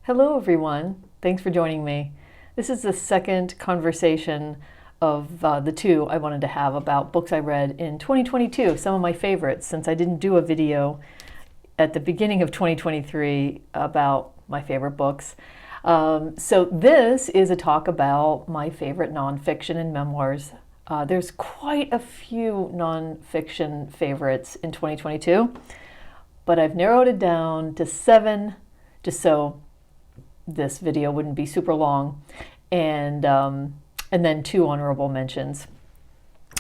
Hello, everyone. Thanks for joining me. This is the second conversation of the two I wanted to have about books I read in 2022, some of my favorites, since I didn't do a video at the beginning of 2023 about my favorite books. So this is a talk about my favorite nonfiction and memoirs. There's quite a few nonfiction favorites in 2022, but I've narrowed it down to 7, just so this video wouldn't be super long, and then 2 honorable mentions.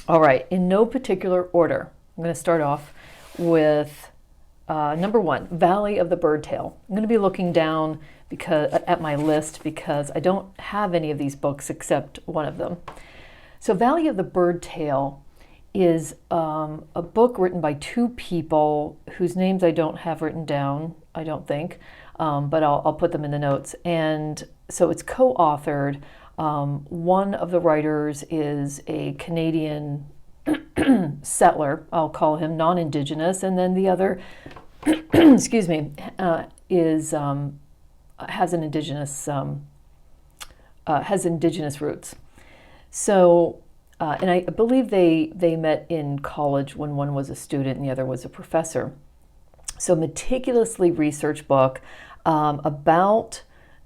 All right, in no particular order, I'm going to start off with number 1, Valley of the Birdtail. I'm going to be looking down at my list because I don't have any of these books except one of them. So Valley of the Birdtail is a book written by 2 people whose names I don't have written down, I don't think, but I'll put them in the notes. And so it's co-authored. One of the writers is a Canadian settler, I'll call him non-Indigenous, and then the other, excuse me, has Indigenous roots. So, and I believe they met in college when one was a student and the other was a professor. So meticulously researched book about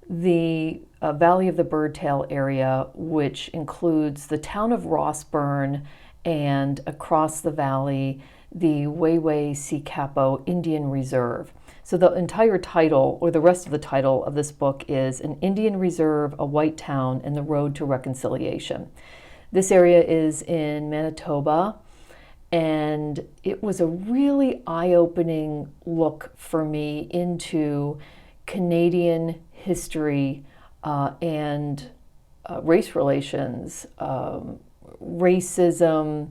the Valley of the Birdtail area, which includes the town of Rossburn and across the valley, the Wayway-Secapo Indian Reserve. So the entire title, or the rest of the title of this book, is An Indian Reserve, a White Town, and the Road to Reconciliation. This area is in Manitoba, and it was a really eye-opening look for me into Canadian history and race relations, racism,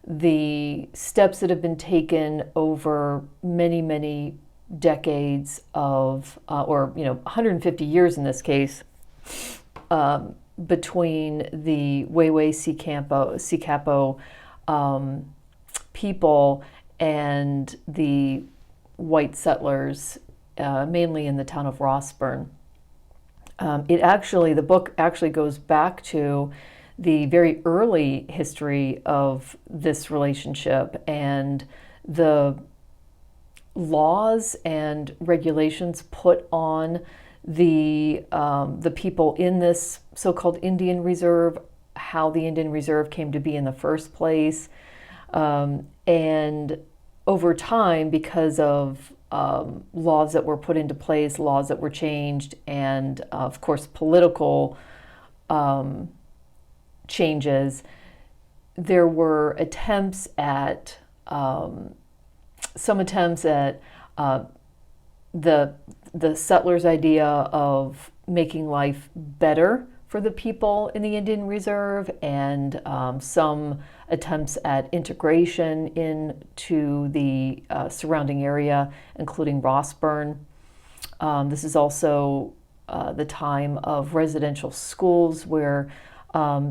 the steps that have been taken over many, many decades of, 150 years in this case, between the Wayway-Secapo people and the white settlers, mainly in the town of Rossburn. The book actually goes back to the very early history of this relationship and the laws and regulations put on the people in this so-called Indian Reserve, how the Indian Reserve came to be in the first place, and over time, because of laws that were put into place, laws that were changed, and of course political changes, there were attempts at the settlers' idea of making life better for the people in the Indian Reserve, and some attempts at integration into the surrounding area, including Rossburn. This is also the time of residential schools where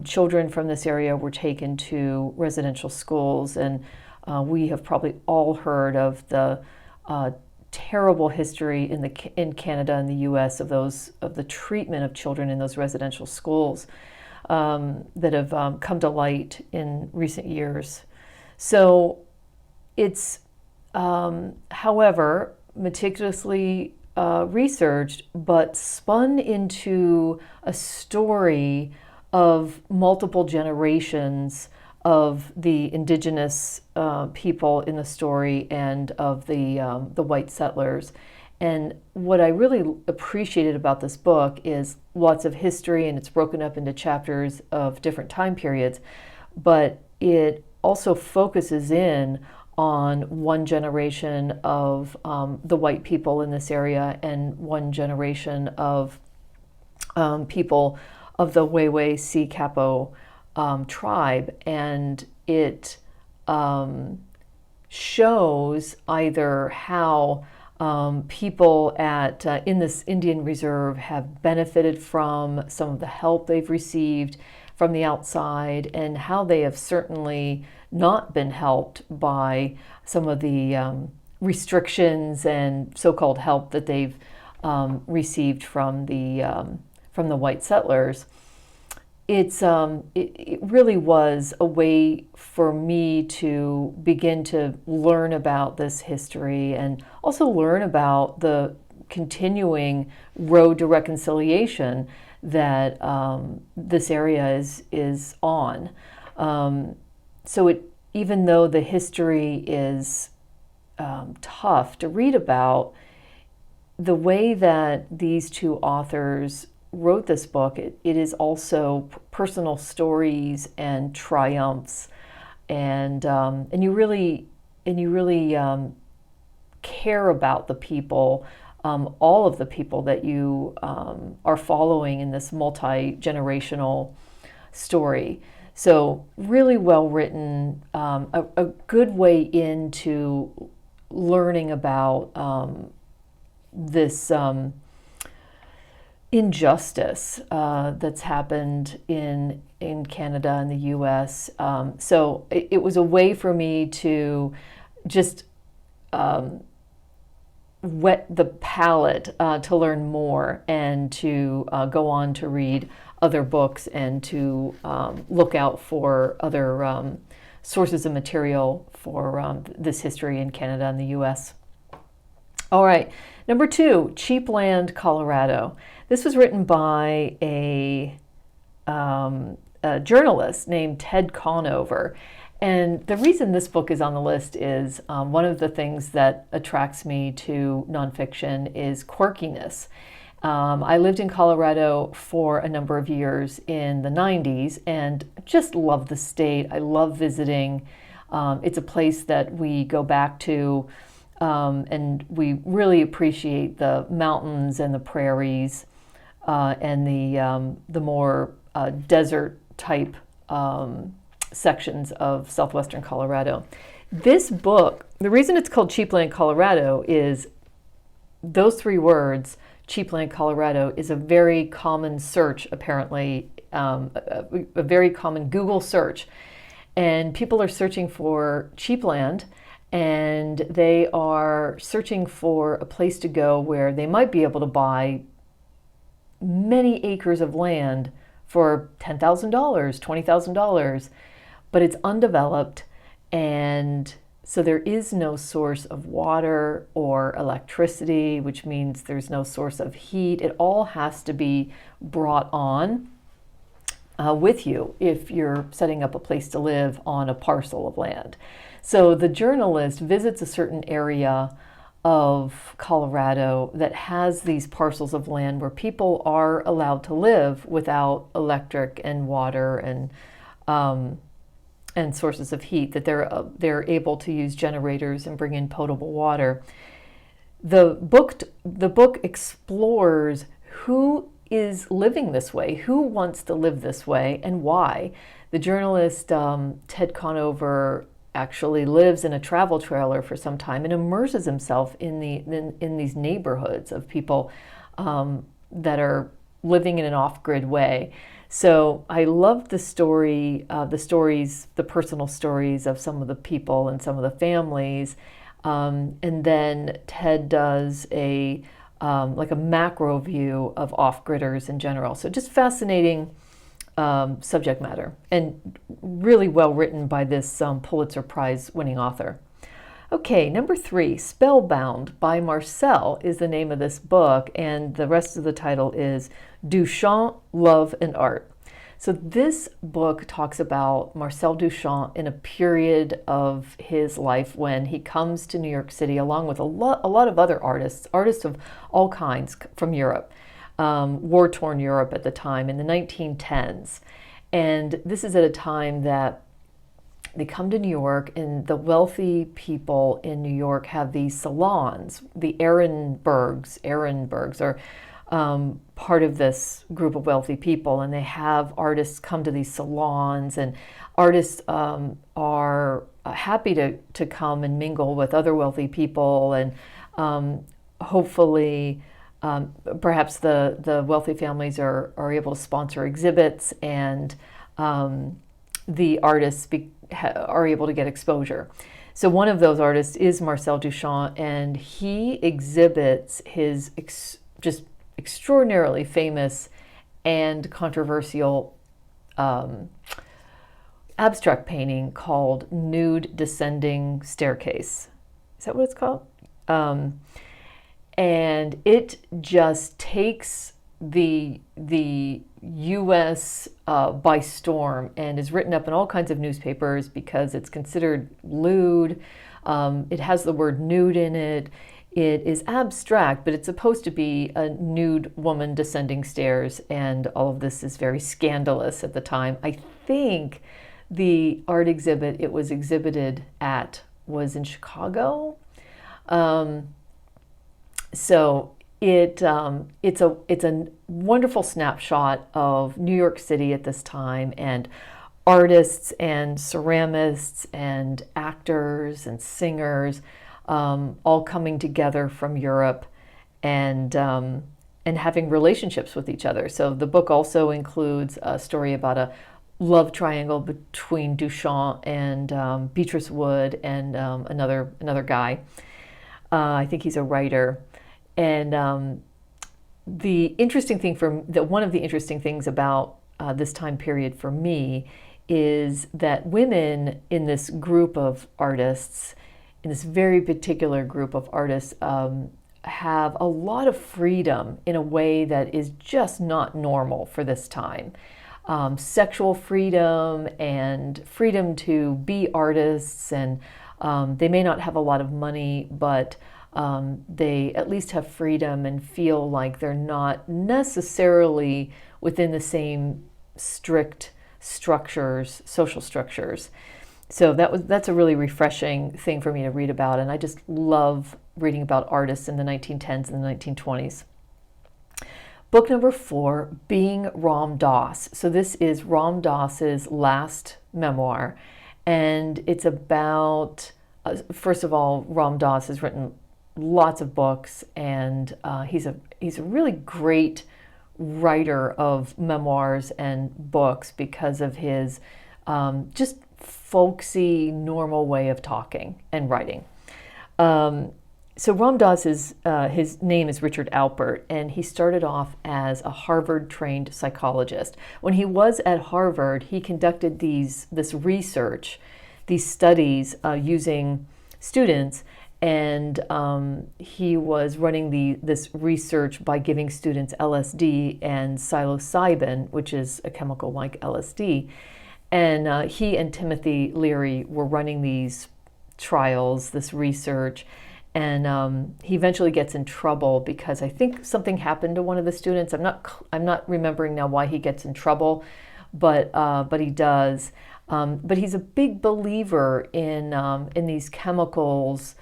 children from this area were taken to residential schools, and we have probably all heard of the terrible history in Canada and the U.S. of the treatment of children in those residential schools that have come to light in recent years. So it's, however, meticulously researched, but spun into a story of multiple generations of the Indigenous people in the story and of the white settlers. And what I really appreciated about this book is lots of history, and it's broken up into chapters of different time periods, but it also focuses in on one generation of the white people in this area and one generation of people of the Wayway-Secapo tribe, and it shows either how people in this Indian Reserve have benefited from some of the help they've received from the outside, and how they have certainly not been helped by some of the restrictions and so-called help that they've received from the white settlers. It really was a way for me to begin to learn about this history and also learn about the continuing road to reconciliation that this area is on. So even though the history is tough to read about, the way that these two authors wrote this book, it is also personal stories and triumphs, and you really care about the people, all of the people that you are following in this multi-generational story. So really well written, a good way into learning about this injustice that's happened in Canada and the U.S. So it was a way for me to just whet the palate to learn more and to go on to read other books and to look out for other sources of material for this history in Canada and the U.S. All right, number 2, Cheap Land, Colorado. This was written by a journalist named Ted Conover. And the reason this book is on the list is one of the things that attracts me to nonfiction is quirkiness. I lived in Colorado for a number of years in the 90s and just love the state. I love visiting. It's a place that we go back to, and we really appreciate the mountains and the prairies and the more desert type sections of southwestern Colorado. This book, the reason it's called Cheap Land, Colorado is those 3 words. Cheap Land, Colorado is a very common search, apparently, a very common Google search. And people are searching for cheap land, and they are searching for a place to go where they might be able to buy many acres of land for $10,000, $20,000, but it's undeveloped, and so there is no source of water or electricity, which means there's no source of heat. It all has to be brought on with you if you're setting up a place to live on a parcel of land. So the journalist visits a certain area of Colorado that has these parcels of land where people are allowed to live without electric and water and sources of heat, that they're able to use generators and bring in potable water. The book explores who is living this way, who wants to live this way, and why. The journalist Ted Conover actually lives in a travel trailer for some time and immerses himself in these neighborhoods of people that are living in an off-grid way. So I love the personal stories of some of the people and some of the families. And then Ted does like a macro view of off-gridders in general. So just fascinating subject matter, and really well written by this Pulitzer Prize winning author. Okay, number 3, Spellbound by Marcel is the name of this book, and the rest of the title is Duchamp, Love and Art. So this book talks about Marcel Duchamp in a period of his life when he comes to New York City along with a lot of other artists of all kinds from Europe, war-torn Europe at the time in the 1910s. And this is at a time that they come to New York, and the wealthy people in New York have these salons. The Ehrenbergs are part of this group of wealthy people, and they have artists come to these salons, and artists are happy to come and mingle with other wealthy people, and hopefully perhaps the wealthy families are able to sponsor exhibits, and the artists are able to get exposure. So one of those artists is Marcel Duchamp, and he exhibits his just extraordinarily famous and controversial abstract painting called Nude Descending Staircase. Is that what it's called? And it just takes the U.S. By storm, and is written up in all kinds of newspapers because it's considered lewd. It has the word nude in it. It is abstract, but it's supposed to be a nude woman descending stairs, and all of this is very scandalous at the time. I think the art exhibit it was exhibited at was in Chicago. So it's a wonderful snapshot of New York City at this time, and artists and ceramists and actors and singers all coming together from Europe and having relationships with each other. So the book also includes a story about a love triangle between Duchamp and Beatrice Wood and another guy. I think he's a writer. And the interesting thing one of the interesting things about this time period for me is that women in this group of artists, in this very particular group of artists, have a lot of freedom in a way that is just not normal for this time. Sexual freedom and freedom to be artists, and they may not have a lot of money, but they at least have freedom and feel like they're not necessarily within the same strict structures, social structures. So that's a really refreshing thing for me to read about, and I just love reading about artists in the 1910s and the 1920s. Book number 4, Being Ram Dass. So this is Ram Dass's last memoir, and it's about, first of all, Ram Dass has written lots of books, and he's a really great writer of memoirs and books because of his just folksy, normal way of talking and writing. So Ram Dass his name is Richard Alpert, and he started off as a Harvard-trained psychologist. When he was at Harvard, he conducted this research, these studies using students, and he was running this research by giving students LSD and psilocybin, which is a chemical like LSD. And he and Timothy Leary were running these trials, this research, and he eventually gets in trouble because I think something happened to one of the students. I'm not remembering now why he gets in trouble, but he does. But he's a big believer in these chemicals,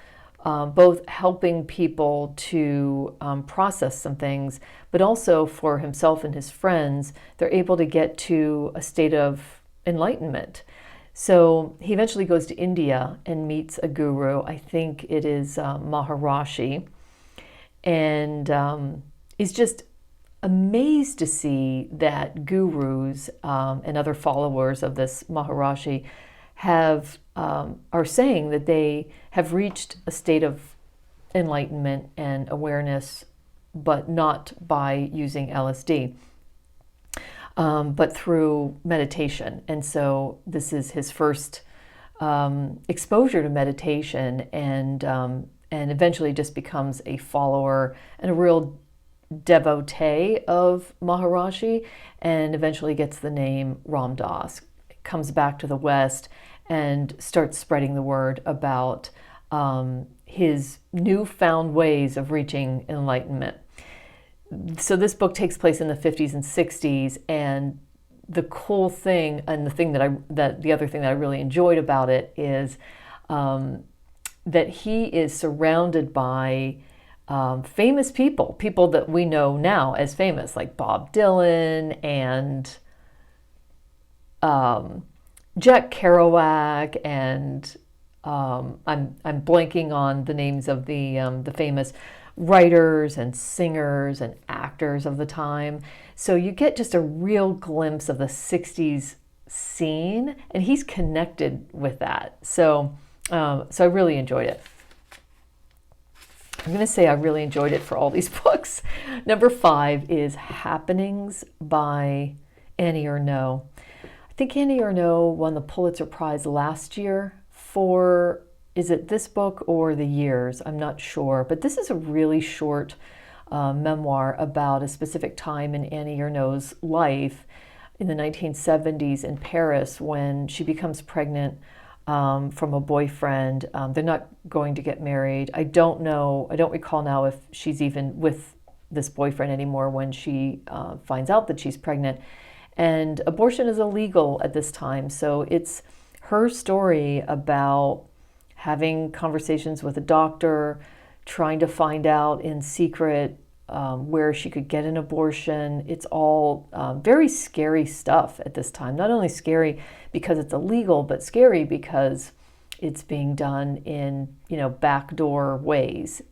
both helping people to process some things, but also for himself and his friends, they're able to get to a state of enlightenment. So he eventually goes to India and meets a guru. I think it is Maharishi, and is just amazed to see that gurus and other followers of this Maharishi are saying that they have reached a state of enlightenment and awareness, but not by using LSD. But through meditation. And so this is his first exposure to meditation, and eventually just becomes a follower and a real devotee of Maharishi, and eventually gets the name Ram Dass. Comes back to the West and starts spreading the word about his newfound ways of reaching enlightenment. So this book takes place in the 50s and 60s, and the cool thing, and the other thing that I really enjoyed about it is that he is surrounded by famous people that we know now as famous, like Bob Dylan and Jack Kerouac, and I'm blanking on the names of the famous writers and singers and actors of the time. So you get just a real glimpse of the 60s scene, and he's connected with that. So I really enjoyed it. I'm going to say I really enjoyed it for all these books. Number 5 is Happenings by Annie Ernaux. I think Annie Ernaux won the Pulitzer Prize last year for, is it this book or The Years? I'm not sure. But this is a really short memoir about a specific time in Annie Ernaux's life in the 1970s in Paris when she becomes pregnant from a boyfriend. They're not going to get married. I don't recall now if she's even with this boyfriend anymore when she finds out that she's pregnant. And abortion is illegal at this time. So it's her story about having conversations with a doctor, trying to find out in secret where she could get an abortion. It's all very scary stuff at this time. Not only scary because it's illegal, but scary because it's being done in, backdoor ways.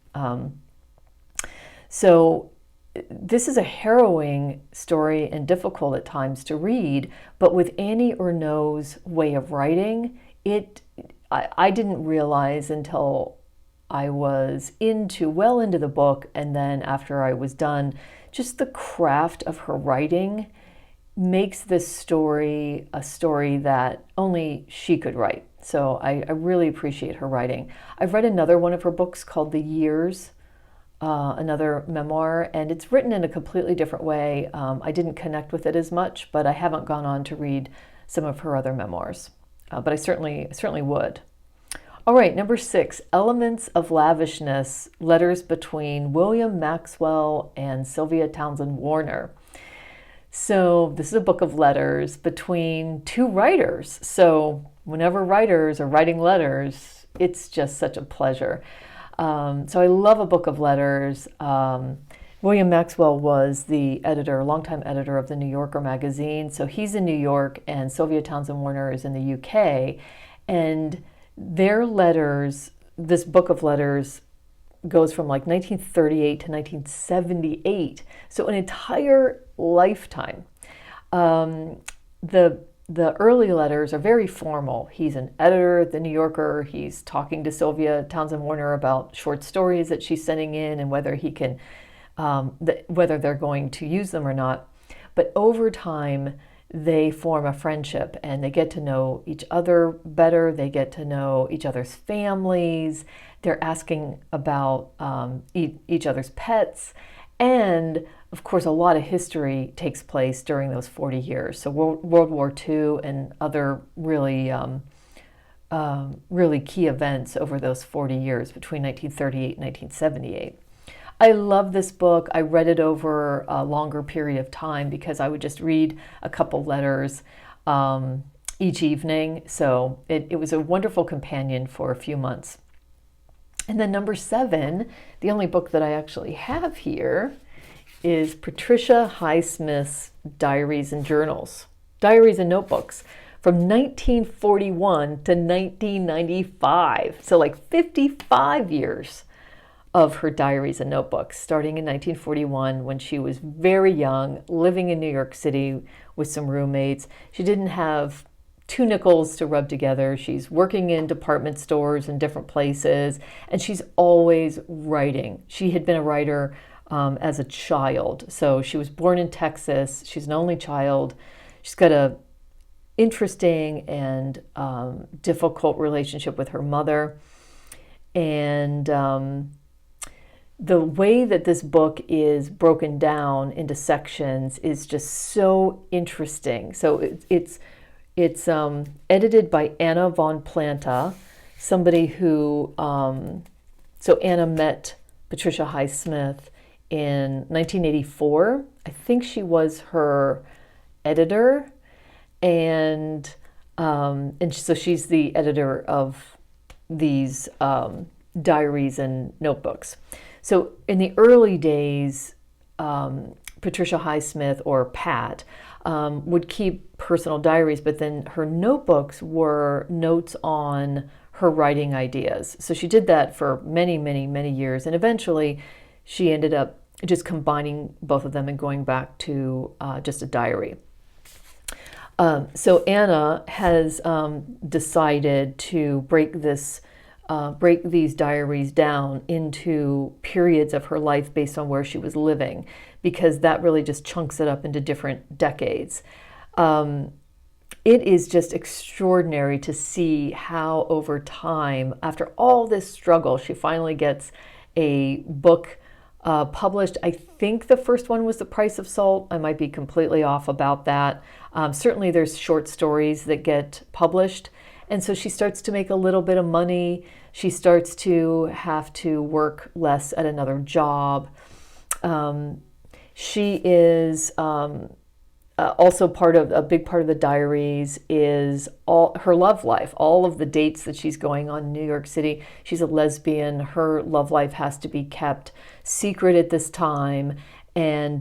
So this is a harrowing story and difficult at times to read, but with Annie Ernaux's way of writing, I didn't realize until I was well into the book, and then after I was done, just the craft of her writing makes this story a story that only she could write. So I really appreciate her writing. I've read another one of her books called The Years, another memoir, and it's written in a completely different way. I didn't connect with it as much, but I haven't gone on to read some of her other memoirs. But I certainly would. All right, number 6, Elements of Lavishness, Letters Between William Maxwell and Sylvia Townsend Warner. So this is a book of letters between two writers. So whenever writers are writing letters, it's just such a pleasure. So I love a book of letters. William Maxwell was the longtime editor of the New Yorker magazine. So he's in New York and Sylvia Townsend Warner is in the UK. And their letters, this book of letters goes from like 1938 to 1978. So an entire lifetime. The early letters are very formal. He's an editor at the New Yorker. He's talking to Sylvia Townsend Warner about short stories that she's sending in and whether he can, whether they're going to use them or not. But over time, they form a friendship and they get to know each other better. They get to know each other's families. They're asking about each other's pets. And of course, a lot of history takes place during those 40 years. So World War II and other really key events over those 40 years between 1938 and 1978. I love this book. I read it over a longer period of time because I would just read a couple letters each evening. So it was a wonderful companion for a few months. And then number 7, the only book that I actually have here, is Patricia Highsmith's Diaries and Notebooks from 1941 to 1995. So like 55 years of her diaries and notebooks, starting in 1941 when she was very young, living in New York City with some roommates. She didn't have 2 nickels to rub together. She's working in department stores in different places, and she's always writing. She had been a writer as a child. So she was born in Texas. She's an only child. She's got a interesting and difficult relationship with her mother. And the way that this book is broken down into sections is just so interesting. So it's edited by Anna von Planta, somebody who, so Anna met Patricia Highsmith in 1984. I think she was her editor, and so she's the editor of these diaries and notebooks. So in the early days, Patricia Highsmith, or Pat, would keep personal diaries, but then her notebooks were notes on her writing ideas. So she did that for many, many, many years, and eventually she ended up just combining both of them and going back to just a diary. So Anna has decided to break this break these diaries down into periods of her life based on where she was living, because that really just chunks it up into different decades. It is just extraordinary to see how over time, after all this struggle, she finally gets a book published. I think the first one was The Price of Salt. I might be completely off about that. Certainly there's short stories that get published. And so she starts to make a little bit of money. She starts to have to work less at another job. She is also a big part of the diaries is all her love life, all of the dates that she's going on in New York City. She's a lesbian. Her love life has to be kept secret at this time. And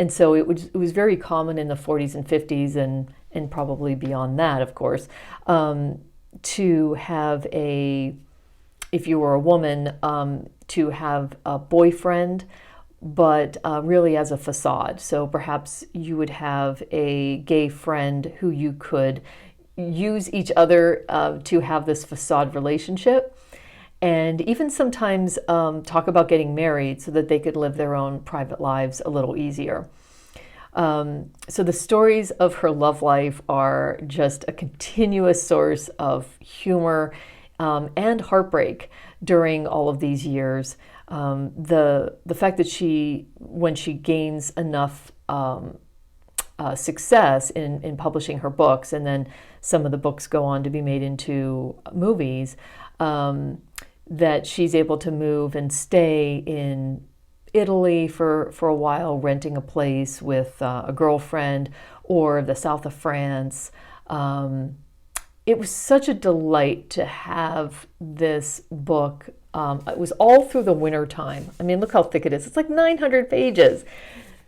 so it was very common in the 40s and 50s and probably beyond that, of course, to have if you were a woman, to have a boyfriend, but really as a facade. So perhaps you would have a gay friend who you could use each other to have this facade relationship, and even sometimes talk about getting married so that they could live their own private lives a little easier. So the stories of her love life are just a continuous source of humor and heartbreak during all of these years. The fact that when she gains enough success in publishing her books, and then some of the books go on to be made into movies, that she's able to move and stay in Italy for a while, renting a place with a girlfriend, or the south of France. It was such a delight to have this book. It was all through the winter time. I mean, look how thick it is. It's like 900 pages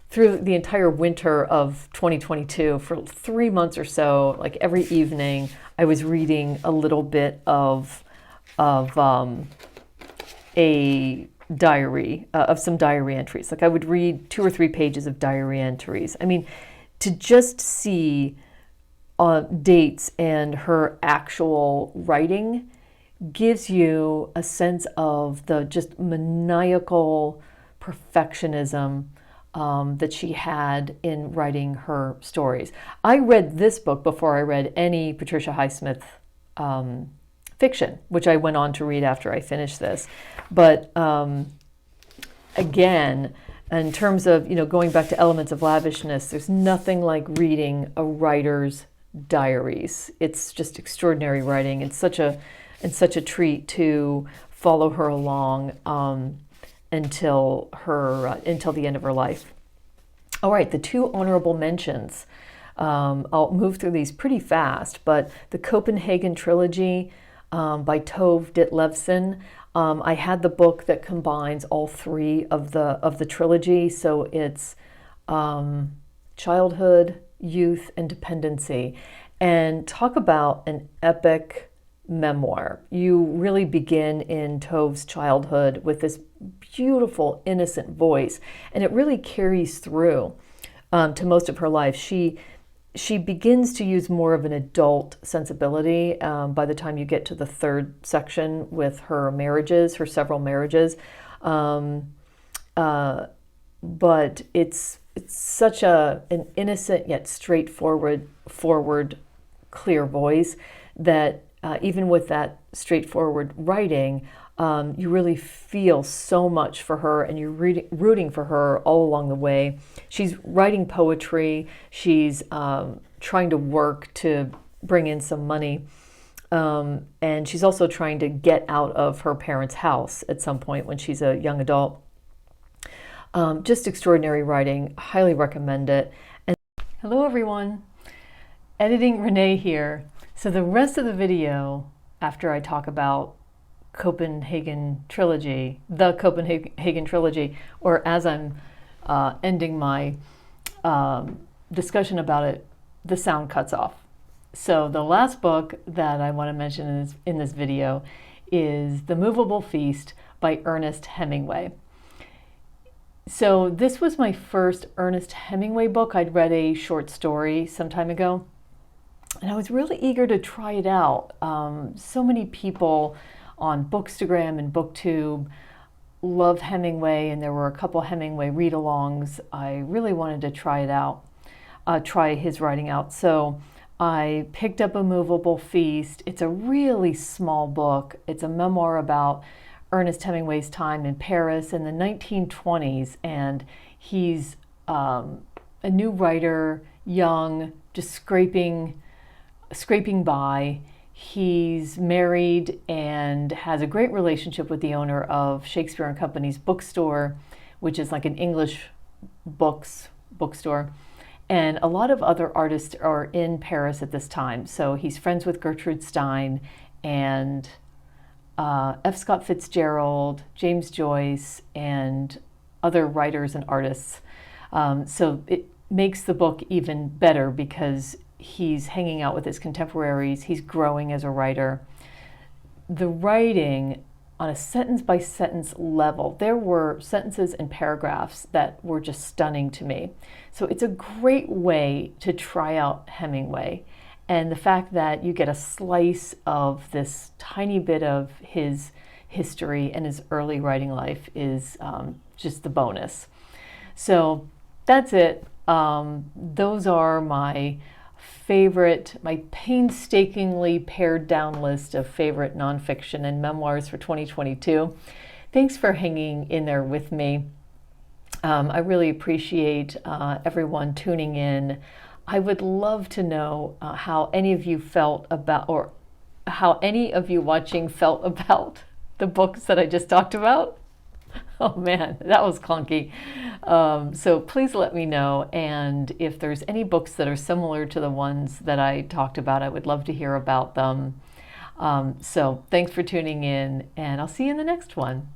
through the entire winter of 2022 for 3 months or so. Like every evening, I was reading a little bit of a diary, of some diary entries. Like I would read 2 or 3 pages of diary entries. I mean, to just see dates and her actual writing gives you a sense of the just maniacal perfectionism that she had in writing her stories. I read this book before I read any Patricia Highsmith fiction, which I went on to read after I finished this. But again, in terms of going back to elements of lavishness, there's nothing like reading a writer's diaries. It's just extraordinary writing. It's such a treat to follow her along until the end of her life. All right, the 2 honorable mentions. I'll move through these pretty fast, but the Copenhagen Trilogy by Tove Ditlevsen. I had the book that combines all 3 of the trilogy, so it's childhood, youth, and dependency. And talk about an epic memoir. You really begin in Tove's childhood with this beautiful, innocent voice, and it really carries through to most of her life. She begins to use more of an adult sensibility by the time you get to the 3rd section with her marriages, her several marriages. But it's such an innocent yet straightforward, clear voice that even with that straightforward writing, you really feel so much for her, and you're rooting for her all along the way. She's writing poetry. She's trying to work to bring in some money. And she's also trying to get out of her parents' house at some point when she's a young adult. Just extraordinary writing. Highly recommend it. And hello, everyone. Editing Renee here. So the rest of the video, after I talk about Copenhagen Trilogy, the Copenhagen Trilogy, or as I'm ending my discussion about it, the sound cuts off. So the last book that I want to mention in this video is The Movable Feast by Ernest Hemingway. So this was my first Ernest Hemingway book. I'd read a short story some time ago, and I was really eager to try it out. So many people on Bookstagram and BookTube. Love Hemingway, and there were a couple Hemingway read-alongs. I really wanted to try it out, try his writing out. So I picked up A Movable Feast. It's a really small book. It's a memoir about Ernest Hemingway's time in Paris in the 1920s, and he's a new writer, young, just scraping by. He's married and has a great relationship with the owner of Shakespeare and Company's bookstore, which is like an English bookstore. And a lot of other artists are in Paris at this time. So he's friends with Gertrude Stein and F. Scott Fitzgerald, James Joyce, and other writers and artists. So it makes the book even better because he's hanging out with his contemporaries. He's growing as a writer. The writing on a sentence-by-sentence level, there were sentences and paragraphs that were just stunning to me. So it's a great way to try out Hemingway. And the fact that you get a slice of this tiny bit of his history and his early writing life is just the bonus. So that's it. Those are my painstakingly pared down list of favorite nonfiction and memoirs for 2022. Thanks for hanging in there with me. I really appreciate everyone tuning in. I would love to know how any of you felt about, or how any of you watching felt about the books that I just talked about. Oh man, that was clunky. So please let me know. And if there's any books that are similar to the ones that I talked about, I would love to hear about them. So thanks for tuning in, and I'll see you in the next one.